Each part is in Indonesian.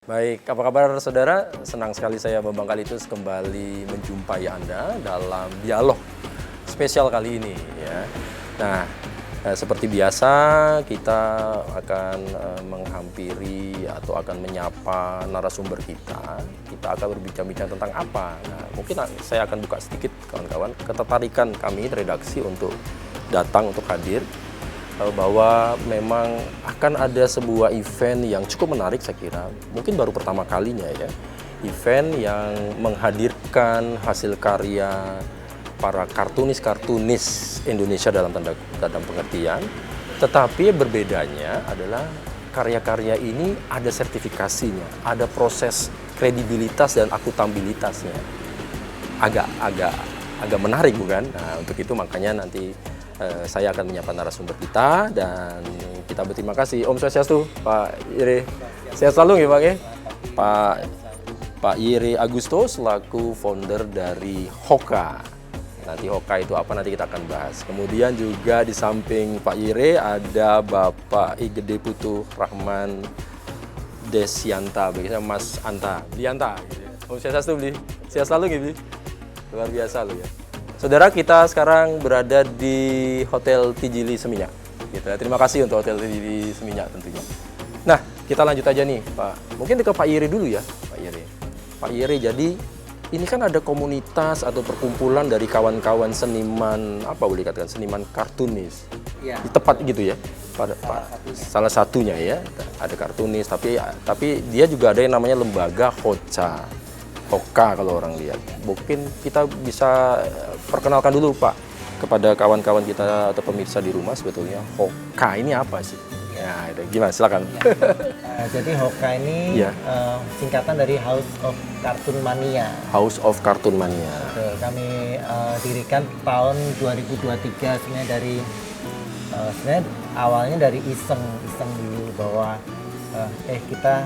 Baik, apa kabar saudara? Senang sekali saya Bambang Kalitus kembali menjumpai Anda dalam dialog spesial kali ini ya. Nah, seperti biasa kita akan menghampiri atau akan menyapa narasumber kita. Kita akan berbincang-bincang tentang apa? Nah, mungkin saya akan buka sedikit kawan-kawan ketertarikan kami redaksi untuk datang untuk hadir bahwa memang akan ada sebuah event yang cukup menarik saya kira. Mungkin baru pertama kalinya ya. Event yang menghadirkan hasil karya para kartunis Indonesia dalam tanda pengertian. Tetapi berbedanya adalah karya-karya ini ada sertifikasinya, ada proses kredibilitas dan akuntabilitasnya. Agak menarik bukan? Nah, untuk itu makanya nanti saya akan menyapa narasumber kita dan kita berterima kasih. Om Swastiastu, Pak Ire. Sehat selalu ya Pak ya. Pak Ire Agusto selaku founder dari Hoka. Nanti Hoka itu apa nanti kita akan bahas. Kemudian juga di samping Pak Ire ada Bapak Igede Putu Rahman Desyanta, begitu Mas Anta, Dianta. Om Swastiastu, Bli. Sehat selalu ya, Bli. Luar biasa loh ya. Saudara, kita sekarang berada di Hotel Tijili Seminyak. Gitu ya. Terima kasih untuk Hotel Tijili Seminyak tentunya. Nah, kita lanjut aja nih, Pak. Mungkin ke Pak Iri dulu ya, Pak Iri. Pak Iri, jadi ini kan ada komunitas atau perkumpulan dari kawan-kawan seniman, apa boleh dikatakan, seniman kartunis. Ya. Tepat gitu ya, salah satunya ya. Ada kartunis, tapi dia juga ada yang namanya lembaga Hoka kalau orang lihat. Mungkin kita bisa perkenalkan dulu Pak kepada kawan-kawan kita atau pemirsa di rumah sebetulnya Hoka ini apa sih? Ya, gimana? Silakan. Jadi Hoka ini singkatan dari House of Cartoon Mania. House of Cartoon Mania. Betul, kami dirikan tahun 2023 sebenarnya awalnya dari iseng dulu bahwa kita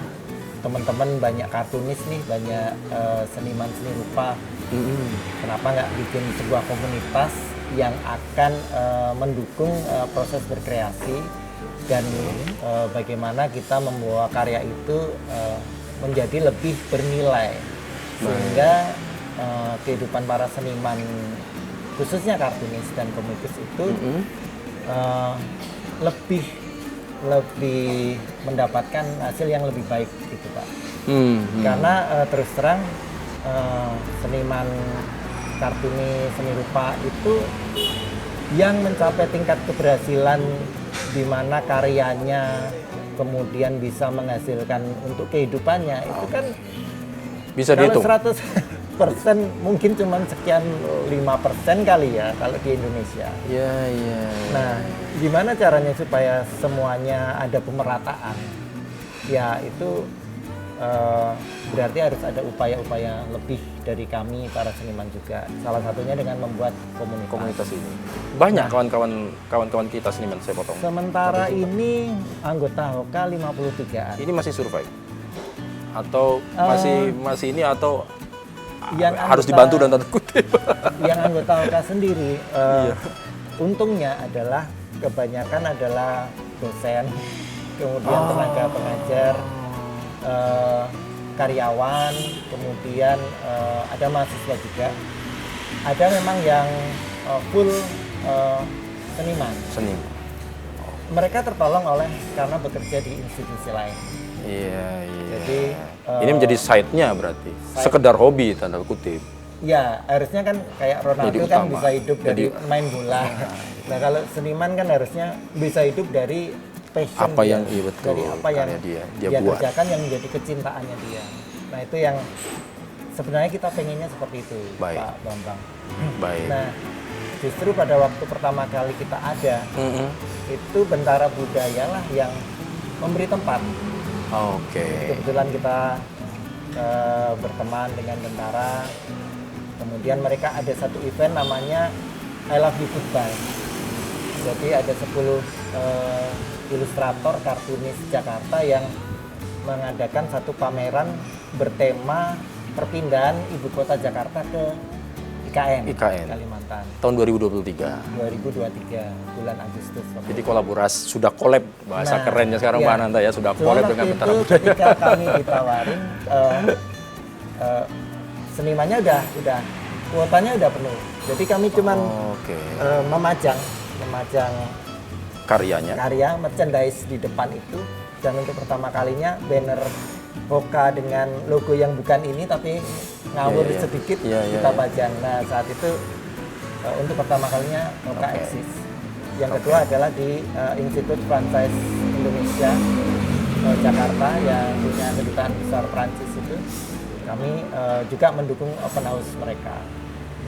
teman-teman banyak kartunis nih, banyak seniman seni rupa. Kenapa nggak bikin sebuah komunitas yang akan mendukung proses berkreasi dan bagaimana kita membawa karya itu menjadi lebih bernilai sehingga kehidupan para seniman khususnya kartunis dan komikus itu lebih mendapatkan hasil yang lebih baik gitu Pak. Karena terus terang seniman kartunis seni rupa itu yang mencapai tingkat keberhasilan di mana karyanya kemudian bisa menghasilkan untuk kehidupannya itu kan bisa dihitung. 100% mungkin cuma sekian 5% kali ya kalau di Indonesia. Iya. Nah, gimana caranya supaya semuanya ada pemerataan? Ya itu berarti harus ada upaya-upaya lebih dari kami para seniman juga. Salah satunya dengan membuat komunitas ini. Banyak kawan-kawan kita seniman, saya potong. Sementara ini anggota Hoka 53-an. Ini masih survive? Atau masih ini atau harus dibantu dan tanda kutip? Yang anggota Hoka sendiri untungnya adalah kebanyakan adalah dosen, kemudian tenaga pengajar, karyawan, kemudian ada mahasiswa juga. Ada memang yang full seniman. Mereka tertolong karena bekerja di institusi lain. Iya. Jadi ini menjadi side-nya berarti. Sekedar hobi tanda kutip. Ya, harusnya kan kayak Ronaldo kan bisa hidup dari main bola. Nah, kalau seniman kan harusnya bisa hidup dari passion apa yang betul, dari apa yang dia buat. kerjakan yang menjadi kecintaannya dia. Nah, itu yang sebenarnya kita pengennya seperti itu, Pak Bambang. Baik. Nah, justru pada waktu pertama kali kita ada, itu Bentara Budaya lah yang memberi tempat. Oke. Kebetulan kita berteman dengan Bentara. Kemudian mereka ada satu event namanya I Love You Goodbye. Jadi ada 10 ilustrator kartunis Jakarta yang mengadakan satu pameran bertema perpindahan ibu kota Jakarta ke IKN. Kalimantan. Tahun 2023. 2023 bulan Agustus. Jadi kolaborasi sudah collab, bahasa kerennya sekarang Pak Ananta ya, sudah Cuman collab dengan waktu Bentara itu Budaya. ketika kami ditawarin, senimannya udah kuotanya udah penuh. Jadi kami cuman Oke. memajang Karyanya. karya merchandise di depan itu, dan untuk pertama kalinya banner Hoka dengan logo yang bukan ini tapi ngawur Iya, iya. sedikit Iya, iya, kita iya. pajang. Nah saat itu untuk pertama kalinya Hoka Oke. eksis. Yang kedua adalah di Institut Franchise Indonesia Jakarta yang punya kedutaan besar Prancis itu, kami juga mendukung open house mereka.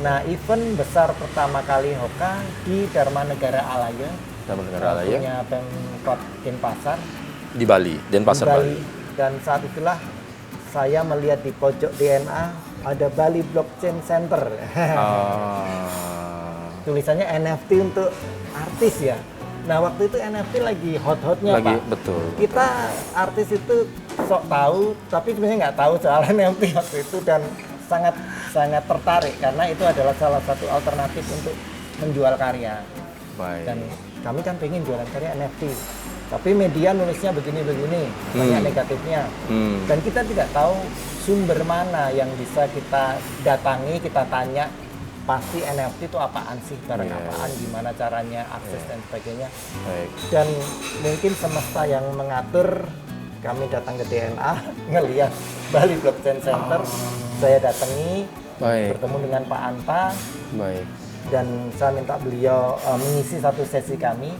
Nah event besar pertama kali Hoka di Dharma Negara Alaya, Dharma Negara Alaya punya Pemkot Denpasar di Bali, Denpasar di Bali. Dan saat itulah saya melihat di pojok DNA ada Bali Blockchain Center. Tulisannya NFT untuk artis ya. Nah waktu itu NFT lagi hot-hotnya Lagi Pak. betul. Kita artis itu sok tahu, tapi sebenarnya nggak tahu soal NFT waktu itu, dan sangat tertarik karena itu adalah salah satu alternatif untuk menjual karya. Baik. Dan kami kan pengen jualan karya NFT, tapi media nulisnya begini-begini, banyak negatifnya. Dan kita tidak tahu sumber mana yang bisa kita datangi, kita tanya, pasti NFT itu apaan sih, barang apaan, gimana caranya akses dan sebagainya. Baik. Dan mungkin semesta yang mengatur, kami datang ke DNA, ngelihat Bali Blockchain Center, saya datangi, Baik. bertemu dengan Pak Anta, Baik. dan saya minta beliau mengisi satu sesi kami.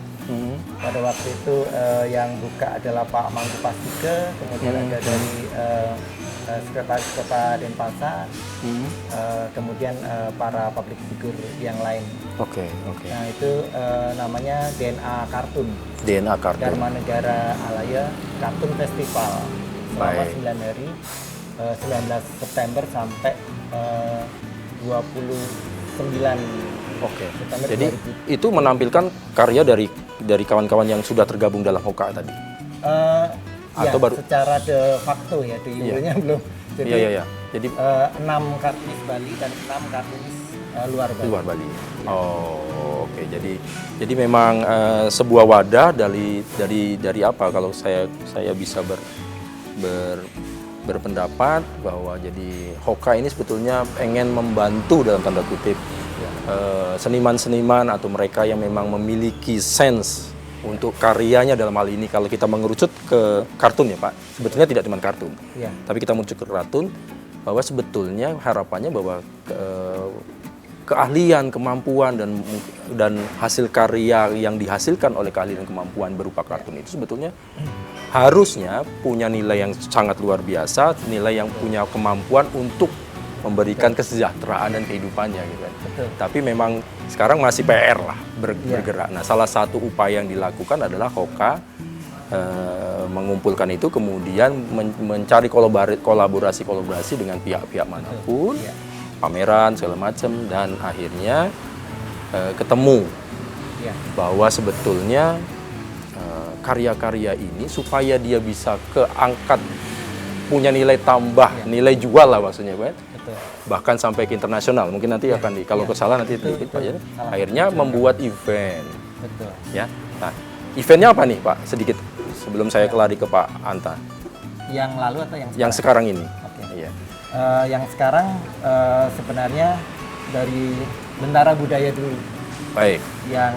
Pada waktu itu yang buka adalah Pak Mangku Pastike, kemudian ada dari Sekretaris Kota Denpasar, kemudian para public figure yang lain. Oke. Nah itu namanya DNA Kartun, DNA kartu. Dharma Negara Alaya Kartun Festival, selama Baik. 9 hari, 19 September sampai 29 Oke. September Jadi 2000. itu menampilkan karya dari kawan-kawan yang sudah tergabung dalam Hoka tadi. Ya, Atau baru- secara de facto ya, de jure-nya belum. Jadi Iya. Jadi 6 kartunis Bali dan 6 kartunis luar Bali. luar Bali. Oh, oke. Jadi memang sebuah wadah dari apa? Kalau saya bisa berpendapat bahwa jadi Hoka ini sebetulnya pengen membantu dalam tanda kutip seniman-seniman atau mereka yang memang memiliki sense untuk karyanya. Dalam hal ini kalau kita mengerucut ke kartun ya Pak, sebetulnya tidak cuma kartun, Ya. tapi kita mengerucut ke kartun, bahwa sebetulnya harapannya bahwa keahlian, kemampuan dan hasil karya yang dihasilkan oleh keahlian dan kemampuan berupa kartun itu sebetulnya harusnya punya nilai yang sangat luar biasa, nilai yang punya kemampuan untuk memberikan kesejahteraan dan kehidupannya gitu kan. Betul. Tapi memang sekarang masih PR lah bergerak. Nah, salah satu upaya yang dilakukan adalah Hoka mengumpulkan itu, kemudian mencari kolaborasi dengan pihak-pihak manapun, pameran segala macam, dan akhirnya ketemu Ya. bahwa sebetulnya karya-karya ini supaya dia bisa keangkat punya nilai tambah, nilai jual lah maksudnya Pak. Betul. Bahkan sampai ke internasional. Mungkin nanti akan kalau kesalahan nanti Itu Pak ya. salah Akhirnya membuat event Betul. ya. Nah, eventnya apa nih Pak? Sedikit sebelum saya kelari ke Pak Anta. Yang lalu atau yang sekarang? Yang sekarang ini. Oke. Iya. Yang sekarang sebenarnya dari Bentara Budaya dulu. Baik. Yang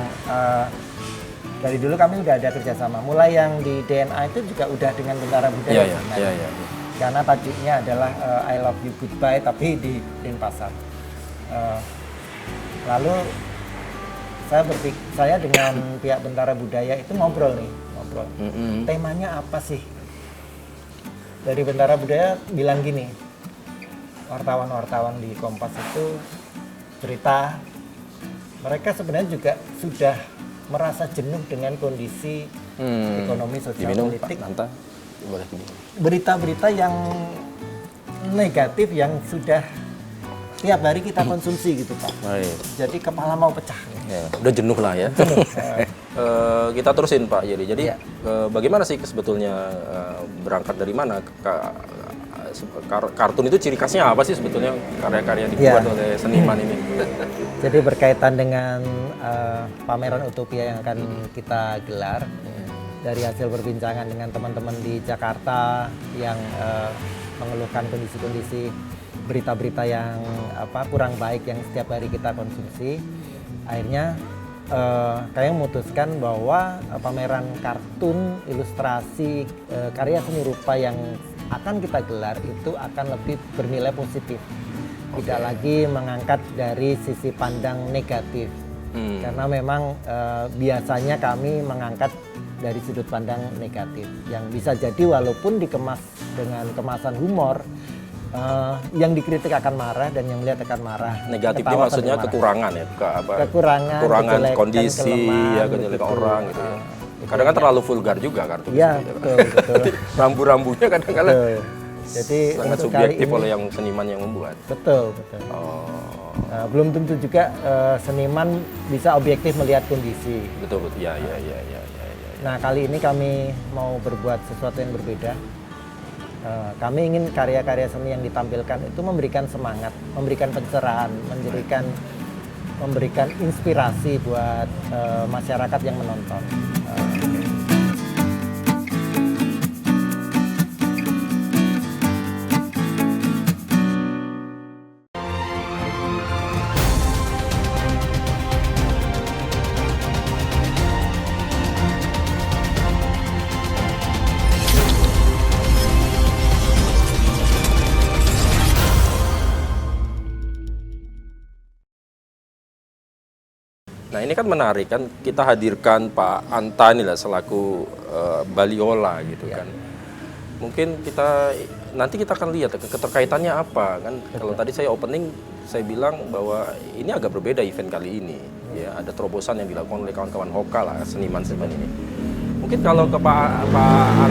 dari dulu kami udah ada kerjasama. Mulai yang di DNA itu juga udah dengan Bentara Budaya. Iya. sebenarnya. Karena tajuknya adalah I Love You Goodbye, tapi di Denpasar. Lalu saya dengan pihak Bentara Budaya itu ngobrol. Temanya apa sih? Dari Bentara Budaya bilang gini, wartawan-wartawan di Kompas itu cerita mereka sebenarnya juga sudah merasa jenuh dengan kondisi ekonomi, sosial, Diminum politik, Pak Anta. Boleh diminum. berita-berita yang negatif yang sudah tiap hari kita konsumsi gitu Pak. Baik. Jadi kepala mau pecah. Ya, udah jenuh lah ya. Kita terusin Pak Yeri. Jadi Ya. bagaimana sih sebetulnya berangkat dari mana kartun itu ciri khasnya apa sih sebetulnya karya-karya dibuat oleh seniman ini? Jadi berkaitan dengan pameran Utopia yang akan kita gelar, dari hasil perbincangan dengan teman-teman di Jakarta yang mengeluhkan kondisi-kondisi berita-berita yang kurang baik yang setiap hari kita konsumsi, akhirnya kami memutuskan bahwa pameran kartun, ilustrasi, karya seni rupa yang akan kita gelar itu akan lebih bernilai positif. Tidak lagi mengangkat dari sisi pandang negatif. Karena memang biasanya kami mengangkat dari sudut pandang negatif. Yang bisa jadi walaupun dikemas dengan kemasan humor, yang dikritik akan marah dan yang melihat akan marah. Negatifnya maksudnya kekurangan ya, kekurangan kondisi, ya kejelekan orang gitu ya. Kadang kan terlalu vulgar juga kartun. Iya, betul. Rambu-rambunya kadang-kadang jadi sangat subjektif oleh yang seniman yang membuat. Betul. Belum tentu juga seniman bisa objektif melihat kondisi. Betul. Ya. Nah, kali ini kami mau berbuat sesuatu yang berbeda. Kami ingin karya-karya seni yang ditampilkan itu memberikan semangat, memberikan pencerahan, memberikan inspirasi buat masyarakat yang menonton. Nah ini kan menarik kan, kita hadirkan Pak Anta inilah selaku baliola gitu kan. Mungkin nanti kita akan lihat keterkaitannya apa kan. Kalau tadi saya opening saya bilang bahwa ini agak berbeda event kali ini. Ya ada terobosan yang dilakukan oleh kawan-kawan Hoka lah, seniman-seniman ini. Mungkin kalau ke Pak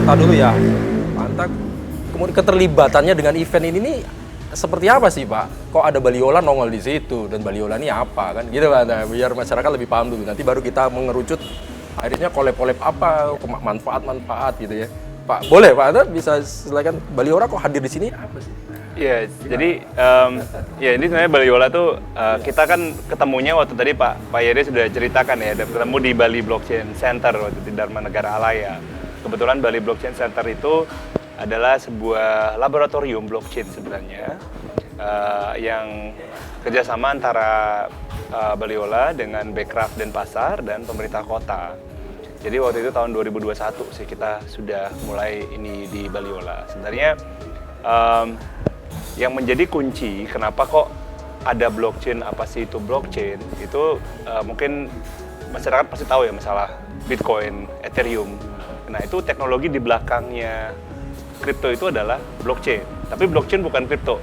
Anta dulu ya. Pak Anta, kemudian keterlibatannya dengan event ini nih seperti apa sih Pak? Kok ada baliola nongol di situ dan baliola ini apa kan? Gitu Pak, nah, biar masyarakat lebih paham dulu. Nanti baru kita mengerucut akhirnya kolab-kolab apa, manfaat-manfaat gitu ya. Pak, boleh Pak Anta bisa silakan, baliola kok hadir di sini apa sih? Ya, jadi ini sebenarnya baliola tuh kita kan ketemunya waktu tadi Pak Yeri sudah ceritakan ya, ketemu di Bali Blockchain Center waktu di Dharma Negara Alaya. Kebetulan Bali Blockchain Center itu adalah sebuah laboratorium blockchain sebenarnya yang kerjasama antara Baliola dengan Bekraf Denpasar dan pemerintah kota. Jadi waktu itu tahun 2021 sih kita sudah mulai ini di Baliola. Sebenarnya yang menjadi kunci kenapa kok ada blockchain, apa sih itu blockchain, itu mungkin masyarakat pasti tahu ya masalah Bitcoin, Ethereum. Nah itu teknologi di belakangnya kripto itu adalah blockchain, tapi blockchain bukan kripto,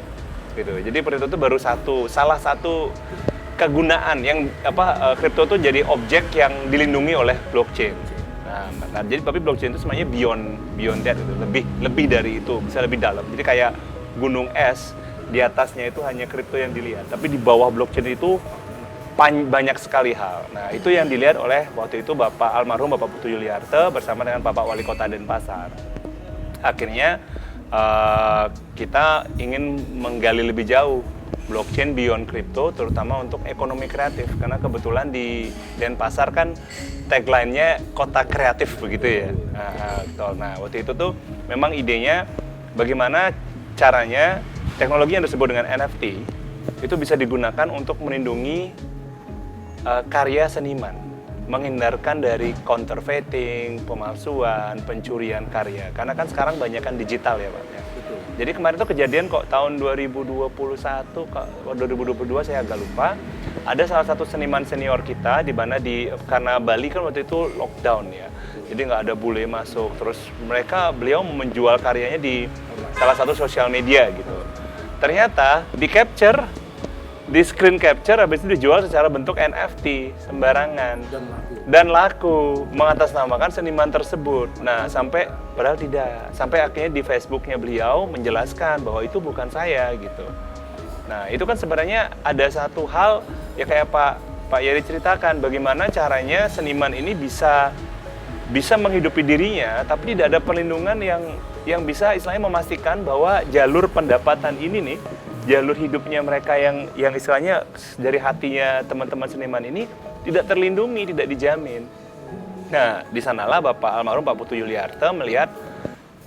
gitu. Jadi kripto itu baru salah satu kegunaan yang kripto itu jadi objek yang dilindungi oleh blockchain. Nah jadi tapi blockchain itu sebenarnya beyond that, gitu. lebih dari itu, bisa lebih dalam. Jadi kayak gunung es, di atasnya itu hanya kripto yang dilihat, tapi di bawah blockchain itu banyak sekali hal. Nah itu yang dilihat oleh waktu itu almarhum Bapak Putu Yuliarte bersama dengan Bapak Wali Kota Denpasar. Akhirnya kita ingin menggali lebih jauh blockchain beyond crypto, terutama untuk ekonomi kreatif, karena kebetulan di Denpasar kan tagline-nya kota kreatif begitu ya. Nah waktu itu tuh memang idenya bagaimana caranya teknologi yang disebut dengan NFT itu bisa digunakan untuk melindungi karya seniman, menghindarkan dari counterfeiting, pemalsuan, pencurian karya. Karena kan sekarang banyak kan digital ya Pak. Ya. Jadi kemarin itu kejadian kok tahun 2021, 2022 saya agak lupa. Ada salah satu seniman senior kita di mana karena Bali kan waktu itu lockdown ya. Jadi nggak ada bule masuk. Terus beliau menjual karyanya di salah satu sosial media gitu. Ternyata di screen capture, habis itu dijual secara bentuk NFT sembarangan dan laku mengatasnamakan seniman tersebut. Nah padahal tidak, sampai akhirnya di Facebooknya beliau menjelaskan bahwa itu bukan saya gitu. Nah itu kan sebenarnya ada satu hal ya kayak Pak Yeri ceritakan, bagaimana caranya seniman ini bisa menghidupi dirinya tapi tidak ada perlindungan yang yang bisa istilahnya memastikan bahwa jalur pendapatan ini nih, jalur hidupnya mereka yang istilahnya dari hatinya teman-teman seniman ini tidak terlindungi, tidak dijamin. Nah, di sanalah Bapak almarhum Pak Putu Yuliarte melihat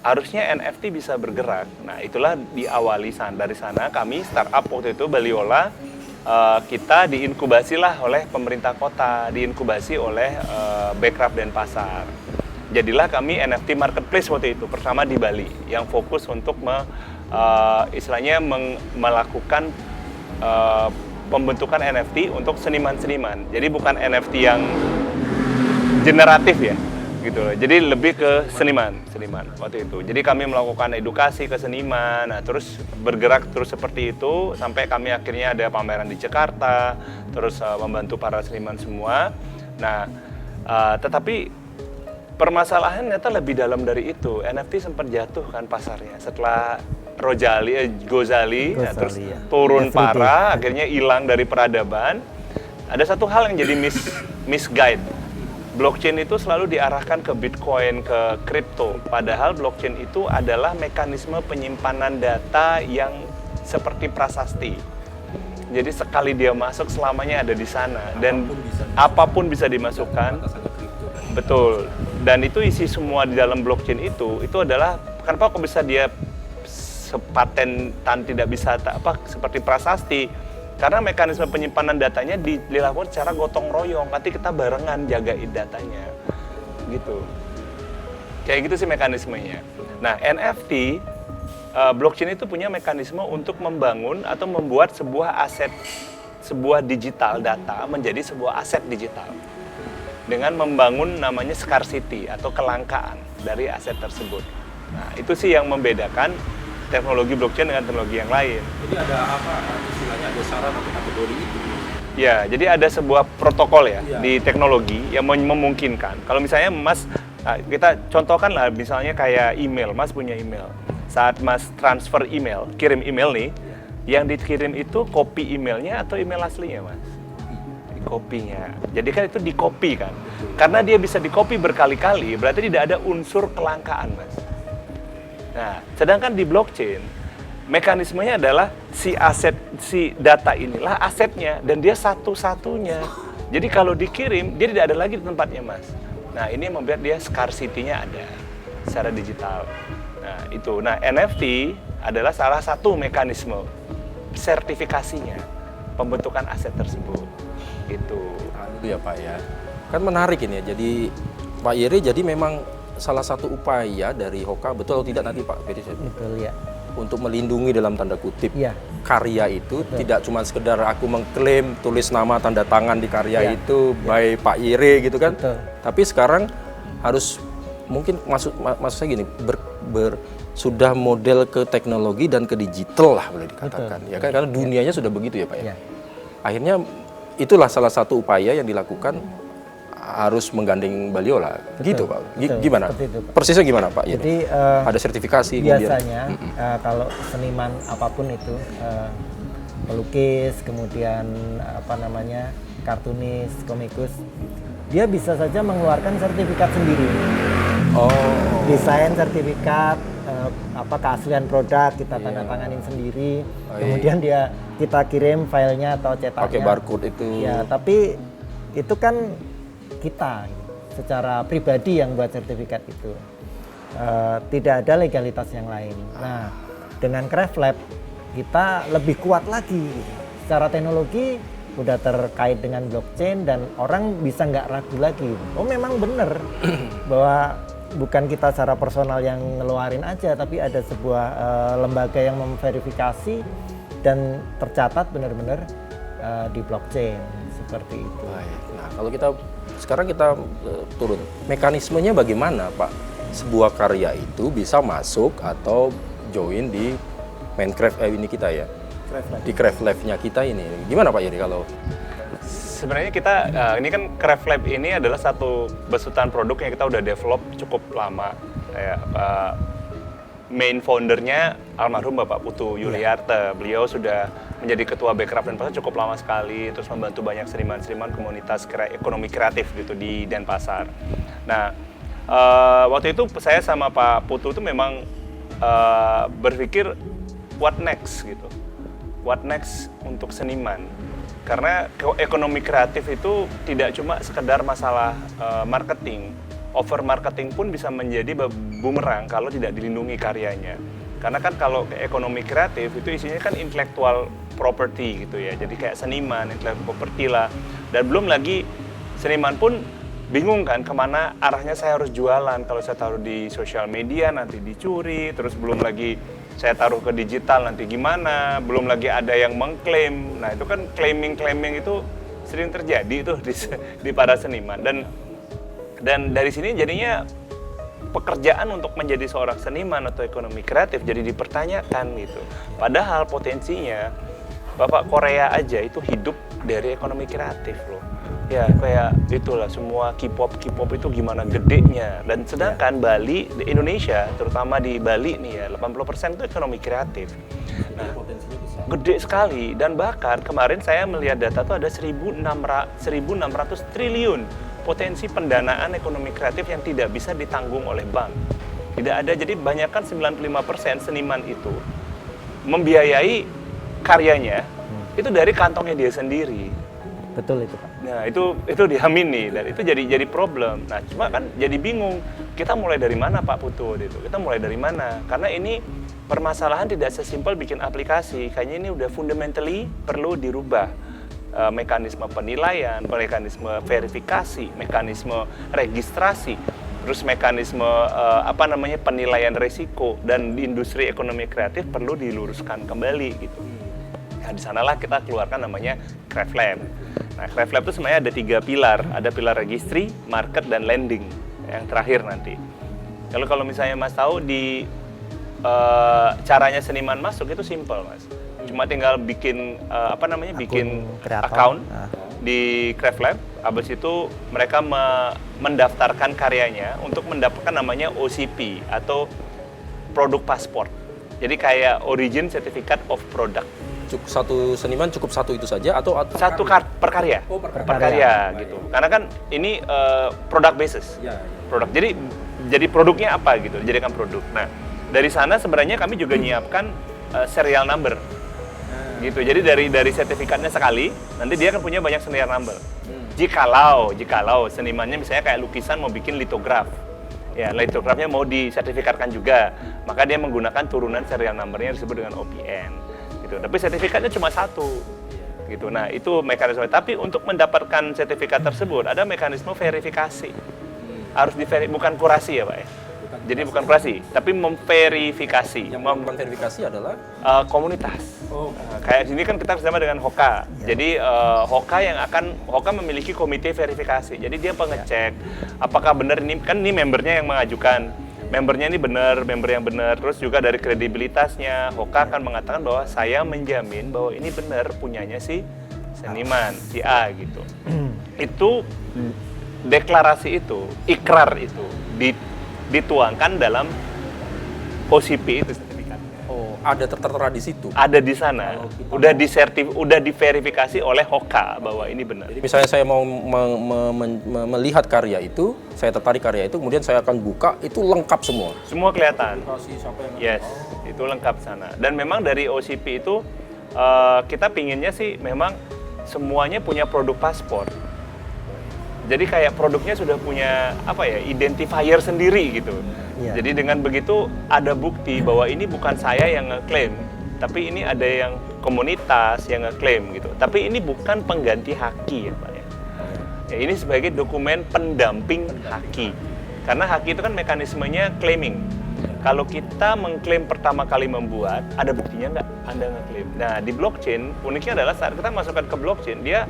harusnya NFT bisa bergerak. Nah, itulah diawali dari sana kami startup waktu itu Baliola, kita diinkubasilah oleh pemerintah kota, diinkubasi oleh Bekraf Denpasar. Jadilah kami NFT Marketplace waktu itu, pertama di Bali, yang fokus untuk istilahnya melakukan pembentukan NFT untuk seniman-seniman. Jadi bukan NFT yang generatif ya, gitu loh. Jadi lebih ke seniman waktu itu. Jadi kami melakukan edukasi ke seniman, nah terus bergerak terus seperti itu sampai kami akhirnya ada pameran di Jakarta, terus membantu para seniman semua. Nah, tetapi permasalahan ternyata lebih dalam dari itu. NFT sempat jatuh kan pasarnya setelah Ghazali ya, terus ya. turun parah, akhirnya hilang dari peradaban. Ada satu hal yang jadi misguide. Blockchain itu selalu diarahkan ke Bitcoin, ke kripto. Padahal blockchain itu adalah mekanisme penyimpanan data yang seperti prasasti. Jadi sekali dia masuk selamanya ada di sana dan apapun bisa dimasukkan. Betul. Dan itu isi semua di dalam blockchain itu adalah kenapa kok bisa dia sepatentan tidak bisa seperti prasasti? Karena mekanisme penyimpanan datanya dilakukan secara gotong royong. Nanti kita barengan jagain datanya. Gitu. Kayak gitu sih mekanismenya. Nah, NFT blockchain itu punya mekanisme untuk membangun atau membuat sebuah aset, sebuah digital data menjadi sebuah aset digital. Dengan membangun namanya scarcity atau kelangkaan dari aset tersebut. Nah, itu sih yang membedakan teknologi blockchain dengan teknologi yang lain. Jadi ada apa istilahnya, ada syarat atau kategori itu? Ya, jadi ada sebuah protokol ya di teknologi yang memungkinkan. Kalau misalnya Mas, kita contohkan lah misalnya kayak email, Mas punya email. Saat Mas transfer email, kirim email nih, yang dikirim itu copy emailnya atau email aslinya Mas? Kopinya. Jadi kan itu di-copy kan. Karena dia bisa di-copy berkali-kali, berarti tidak ada unsur kelangkaan, Mas. Nah, sedangkan di blockchain, mekanismenya adalah si data inilah asetnya dan dia satu-satunya. Jadi kalau dikirim, dia tidak ada lagi di tempatnya, Mas. Nah, ini membuat dia scarcity-nya ada secara digital. Nah, itu. Nah, NFT adalah salah satu mekanisme sertifikasinya, pembentukan aset tersebut. Gitu. Itu ya Pak ya. Kan menarik ini ya. Jadi Pak Yeri jadi memang salah satu upaya dari Hoka, betul atau tidak nanti Pak Ferry? Betul ya. Untuk melindungi dalam tanda kutip ya. Karya itu tidak cuma sekedar aku mengklaim tulis nama tanda tangan di karya itu by Pak Yeri gitu kan. Betul. Tapi sekarang harus mungkin maksud saya gini sudah model ke teknologi dan ke digital lah boleh dikatakan. Betul. Ya kan karena dunianya sudah begitu ya Pak ya. Ya. Akhirnya itulah salah satu upaya yang dilakukan harus menggandeng Baliola. Gitu Pak. Gimana? Itu, Pak. Persisnya gimana Pak? Jadi ada sertifikasi biasanya kalau seniman apapun itu pelukis, kemudian kartunis, komikus, dia bisa saja mengeluarkan sertifikat sendiri. Desain sertifikat, keaslian produk kita tanda tanganin sendiri. Kemudian kita kirim filenya atau cetaknya. Pakai barcode itu. Ya, tapi itu kan kita secara pribadi yang buat sertifikat itu. Tidak ada legalitas yang lain. Nah, dengan Craft Lab kita lebih kuat lagi. Secara teknologi udah terkait dengan blockchain dan orang bisa nggak ragu lagi. Oh memang benar bahwa bukan kita secara personal yang ngeluarin aja, tapi ada sebuah lembaga yang memverifikasi dan tercatat benar-benar di blockchain seperti itu. Baik. Nah, kalau sekarang kita turun, mekanismenya bagaimana Pak? Sebuah karya itu bisa masuk atau join di Minecraft ini kita ya? Di Craft Lab-nya kita ini. Gimana Pak Yeri kalau? Sebenarnya kita, ini kan Craft Lab ini adalah satu besutan produk yang kita udah develop cukup lama. Main foundernya almarhum Bapak Putu Yuliarte. Beliau sudah menjadi ketua Bekraf Denpasar cukup lama sekali, terus membantu banyak seniman-seniman komunitas ekonomi kreatif gitu di Denpasar. Nah, waktu itu saya sama Pak Putu itu memang berpikir what next gitu. What next untuk seniman? Karena ekonomi kreatif itu tidak cuma sekedar masalah marketing. Over marketing pun bisa menjadi bumerang kalau tidak dilindungi karyanya. Karena kan kalau ekonomi kreatif itu isinya kan intellectual property gitu ya. Jadi kayak seniman, intellectual property lah. Dan belum lagi seniman pun bingung kan kemana arahnya saya harus jualan. Kalau saya taruh di sosial media nanti dicuri, terus belum lagi saya taruh ke digital nanti gimana, belum lagi ada yang mengklaim. Nah itu kan claiming itu sering terjadi tuh di para seniman. Dan dari sini jadinya pekerjaan untuk menjadi seorang seniman atau ekonomi kreatif jadi dipertanyakan gitu. Padahal potensinya Bapak Korea aja itu hidup dari ekonomi kreatif loh. Ya kayak itulah semua K-pop itu gimana gedenya. Dan sedangkan Bali, di Indonesia terutama di Bali nih ya 80% itu ekonomi kreatif. Nah, gede sekali dan bahkan kemarin saya melihat data tuh ada 1.600 triliun potensi pendanaan ekonomi kreatif yang tidak bisa ditanggung oleh bank. Tidak ada, jadi banyakkan 95% seniman itu membiayai karyanya itu dari kantongnya dia sendiri. Betul itu Pak. Nah itu diamini dan itu jadi problem. Nah cuma kan jadi bingung kita mulai dari mana Pak Putu gitu. Kita mulai dari mana? Karena ini permasalahan tidak sesimpel bikin aplikasi. Kayaknya ini udah fundamentally perlu dirubah. Mekanisme penilaian, mekanisme verifikasi, mekanisme registrasi, terus mekanisme penilaian risiko dan di industri ekonomi kreatif perlu diluruskan kembali gitu. Nah, di sanalah kita keluarkan namanya CraftLab. Nah, CraftLab itu sebenarnya ada 3 pilar. Ada pilar registry, market, dan lending. Yang terakhir nanti. Kalau misalnya Mas tahu di caranya seniman masuk itu simple, Mas. Cuma tinggal bikin bikin account di CraftLab. Habis itu mereka mendaftarkan karyanya untuk mendapatkan namanya OCP atau produk pasport. Jadi kayak Origin Certificate of Product. Satu seniman cukup satu itu saja atau satu per karya? Oh, per karya gitu. Karena kan ini product basis. Ya. Produk. Jadi produknya apa gitu? Dijadikan produk. Nah, dari sana sebenarnya kami juga nyiapkan serial number. Gitu. Jadi dari sertifikatnya sekali, nanti dia akan punya banyak serial number. Jikalau senimannya misalnya kayak lukisan mau bikin litograf. Ya, litografnya mau disertifikatkan juga, maka dia menggunakan turunan serial numbernya disebut dengan OPN. Gitu. Tapi sertifikatnya cuma satu. Gitu. Nah, itu mekanisme. Tapi untuk mendapatkan sertifikat tersebut ada mekanisme verifikasi. Harus bukan kurasi ya, Pak ya. Jadi bukan kurasi, tapi memverifikasi. Yang melakukan verifikasi adalah komunitas. Oh. Kayak sini kan kita bersama dengan Hoka. Jadi Hoka memiliki komite verifikasi. Jadi dia pengecek apakah benar ini membernya yang mengajukan. Membernya ini benar, member yang benar. Terus juga dari kredibilitasnya, Hoka akan mengatakan bahwa saya menjamin bahwa ini benar punyanya si seniman, si A gitu. Itu deklarasi itu, ikrar itu dituangkan dalam OCP itu sertifikatnya. Oh, ada tertera di situ. Ada di sana. Udah diverifikasi oleh Hoka bahwa ini benar. Jadi misalnya saya mau melihat karya itu, saya tertarik karya itu, kemudian saya akan buka, itu lengkap semua. Semua kelihatan. Sampai Yes, itu lengkap sana. Dan memang dari OCP itu kita pinginnya sih memang semuanya punya produk paspor. Jadi kayak produknya sudah punya identifier sendiri gitu. Iya. Jadi dengan begitu ada bukti bahwa ini bukan saya yang ngeklaim, tapi ini ada yang komunitas yang ngeklaim gitu. Tapi ini bukan pengganti haki ya Pak ya. Ya ini sebagai dokumen pendamping haki. Karena haki itu kan mekanismenya claiming. Kalau kita mengklaim pertama kali membuat, ada buktinya nggak Anda ngeklaim. Nah di blockchain uniknya adalah saat kita masukkan ke blockchain dia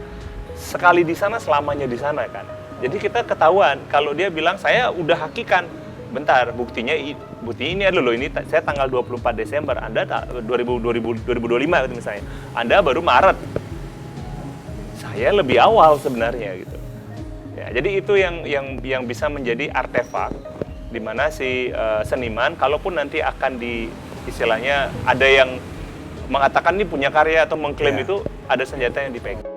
sekali di sana selamanya di sana kan. Jadi kita ketahuan kalau dia bilang saya udah hakikan. Bentar, bukti ini adalah loh ini saya tanggal 24 Desember, Anda 2025 gitu misalnya. Anda baru Maret. Saya lebih awal sebenarnya gitu. Ya, jadi itu yang bisa menjadi artefak di mana si seniman kalaupun nanti akan istilahnya ada yang mengatakan ini punya karya atau mengklaim itu ada senjata yang dipegang.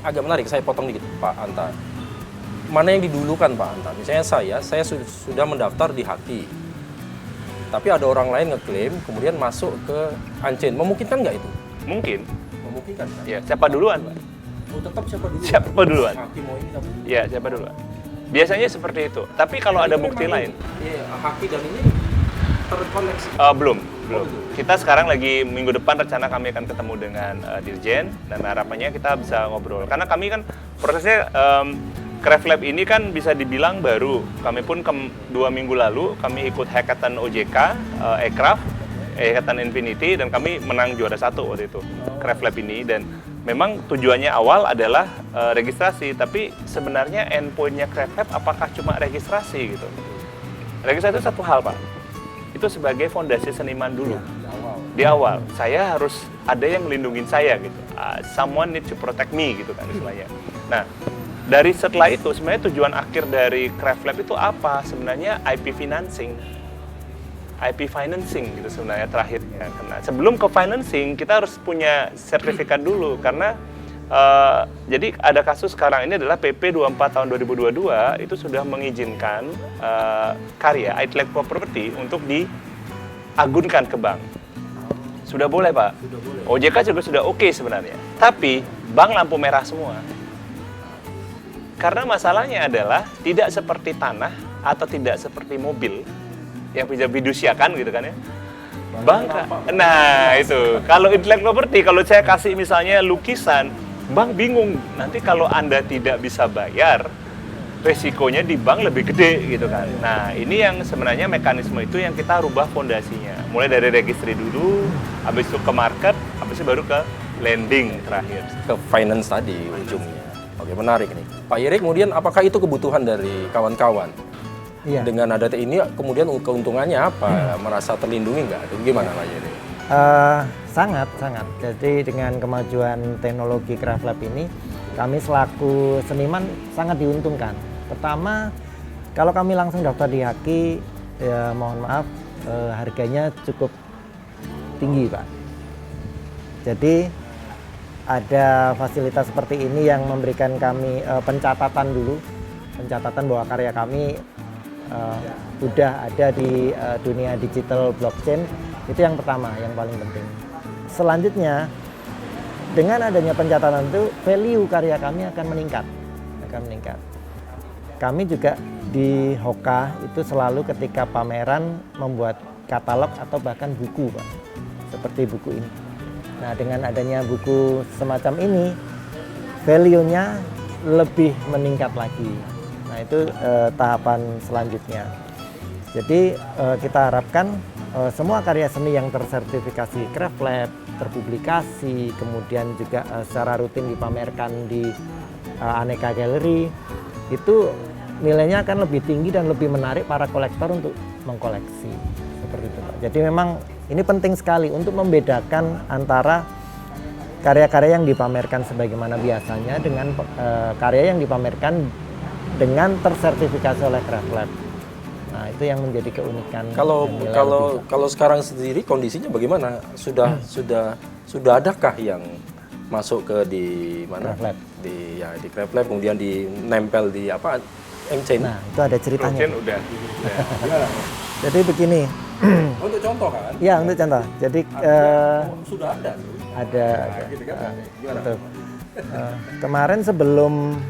agak menarik, saya potong dikit Pak Anta. Mana yang didulukan Pak Anta? Misalnya saya sudah mendaftar di Haki. Tapi ada orang lain ngeklaim, kemudian masuk ke Unchained. Memungkinkan nggak itu? Mungkin. Memungkinkan kan? Ya, siapa duluan, Pak? Oh, tetap siapa dulu? Siapa duluan? Haki mau ini tapi... Ya, siapa duluan? Biasanya seperti itu. Tapi kalau ada bukti lain, Iya, Haki dan ini terkoneksi. belum. betul. Kita sekarang lagi minggu depan rencana kami akan ketemu dengan Dirjen dan harapannya kita bisa ngobrol. Karena kami kan prosesnya Craft Lab ini kan bisa dibilang baru. Kami pun 2 minggu lalu kami ikut hackathon OJK, Aircraft, hackathon Infinity dan kami menang juara 1 waktu itu Craft Lab ini. Dan memang tujuannya awal adalah registrasi, tapi sebenarnya endpointnya Craft Lab apakah cuma registrasi gitu? Registrasi itu satu hal Pak, itu sebagai fondasi seniman dulu. Di awal, saya harus ada yang melindungi saya gitu. Someone need to protect me gitu kan istilahnya. Nah, dari setelah itu sebenarnya tujuan akhir dari Craft Lab itu apa? Sebenarnya IP financing. IP financing gitu sebenarnya terakhirnya. Karena sebelum ke financing kita harus punya sertifikat dulu karena jadi ada kasus sekarang ini adalah PP 24 tahun 2022 itu sudah mengizinkan karya intellectual property untuk diagunkan ke bank. Sudah boleh Pak. Sudah boleh. OJK juga sudah oke sebenarnya. Tapi bank lampu merah semua. Karena masalahnya adalah tidak seperti tanah atau tidak seperti mobil yang bisa fidusiakan gitu kan ya. Bank, nah itu. Kalau intellectual property, kalau saya kasih misalnya lukisan, bank bingung. Nanti kalau Anda tidak bisa bayar, resikonya di bank lebih gede gitu kan. Nah ini yang sebenarnya mekanisme itu yang kita rubah fondasinya. Mulai dari registry dulu, habis itu ke market, habis itu baru ke lending terakhir. Ke finance tadi ujungnya. Oke, menarik nih. Pak Iri, kemudian apakah itu kebutuhan dari kawan-kawan? Iya. Dengan ada ini, kemudian keuntungannya apa? Merasa terlindungi nggak? Gimana Pak Iri? Sangat. Jadi dengan kemajuan teknologi Craft Lab ini, kami selaku seniman sangat diuntungkan. Pertama, kalau kami langsung daftar di Haki, ya mohon maaf, harganya cukup tinggi Pak. Jadi ada fasilitas seperti ini yang memberikan kami pencatatan dulu, pencatatan bahwa karya kami udah ada di dunia digital blockchain. Itu yang pertama, yang paling penting. Selanjutnya, dengan adanya pencatatan itu, value karya kami akan meningkat. Kami juga di Hoka itu selalu ketika pameran membuat katalog atau bahkan buku Pak, seperti buku ini. Nah, dengan adanya buku semacam ini, value-nya lebih meningkat lagi. Nah, itu tahapan selanjutnya. Jadi, kita harapkan semua karya seni yang tersertifikasi Craft Lab, terpublikasi, kemudian juga secara rutin dipamerkan di aneka galeri, itu nilainya akan lebih tinggi dan lebih menarik para kolektor untuk mengkoleksi. Seperti itu Pak. Jadi memang ini penting sekali untuk membedakan antara karya-karya yang dipamerkan sebagaimana biasanya dengan karya yang dipamerkan dengan tersertifikasi oleh Craft Lab. Nah, itu yang menjadi keunikan. Kalau sekarang sendiri kondisinya bagaimana? Sudah adakah yang masuk ke di mana? Craft Lab. Di Craft Lab kemudian dinempel di apa? Unchained. Nah, itu ada ceritanya. Blockchain udah. Jadi begini. Untuk contoh kan? Ya, untuk contoh. Jadi Sudah ada. ada. Gitu kan? Betul. Kemarin sebelum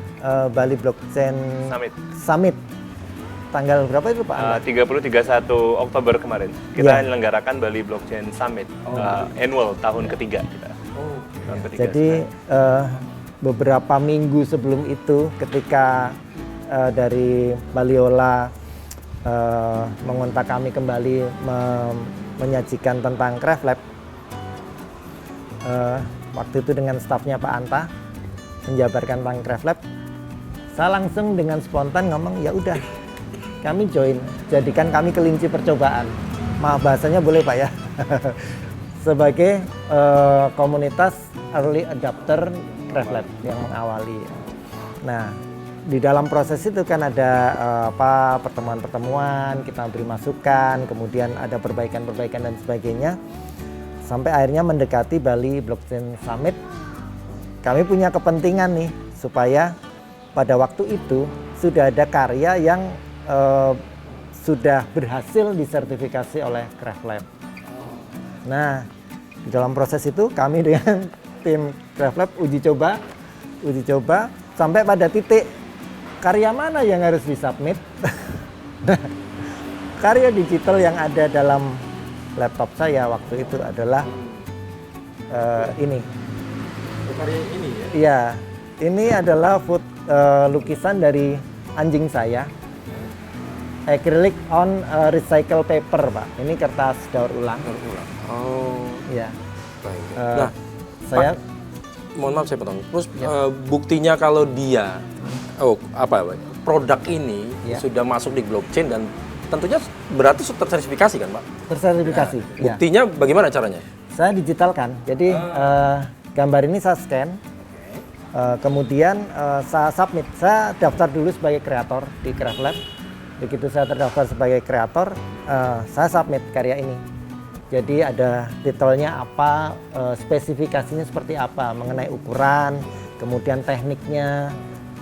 Bali Blockchain Summit tanggal berapa itu Pak? 30-31 Oktober kemarin kita menyelenggarakan Bali Blockchain Summit annual tahun ketiga kita. Tahun ketiga Jadi beberapa minggu sebelum itu ketika dari Baliola mengontak kami kembali menyajikan tentang Craft Lab, waktu itu dengan stafnya Pak Anta menjabarkan tentang Craft Lab, saya langsung dengan spontan ngomong ya udah kami join, jadikan kami kelinci percobaan. Maaf bahasanya boleh Pak ya. Sebagai komunitas early adopter Craft Lab yang mengawali. Nah, di dalam proses itu kan ada pertemuan-pertemuan, kita beri masukan, kemudian ada perbaikan-perbaikan dan sebagainya. Sampai akhirnya mendekati Bali Blockchain Summit. Kami punya kepentingan nih supaya pada waktu itu sudah ada karya yang sudah berhasil disertifikasi oleh Craft Lab. Nah, di dalam proses itu kami dengan tim Craft Lab uji coba sampai pada titik karya mana yang harus disubmit. Nah, karya digital yang ada dalam laptop saya waktu itu adalah ini. Karya ini ya? Iya, ini adalah lukisan dari anjing saya. Acrylic on recycle paper, Pak. Ini kertas daur ulang. Oh, Iya. baik. Nah, saya Mohon maaf saya potong. Terus buktinya kalau dia produk ini Ya. sudah masuk di blockchain dan tentunya berarti tersertifikasi kan, Pak? tersertifikasi. Nah, Ya. buktinya bagaimana caranya? Saya digitalkan. Jadi gambar ini saya scan, kemudian saya submit. Saya daftar dulu sebagai kreator di Craft Lab. Begitu saya terdaftar sebagai kreator, saya submit karya ini. Jadi ada detailnya apa, spesifikasinya seperti apa, mengenai ukuran, kemudian tekniknya,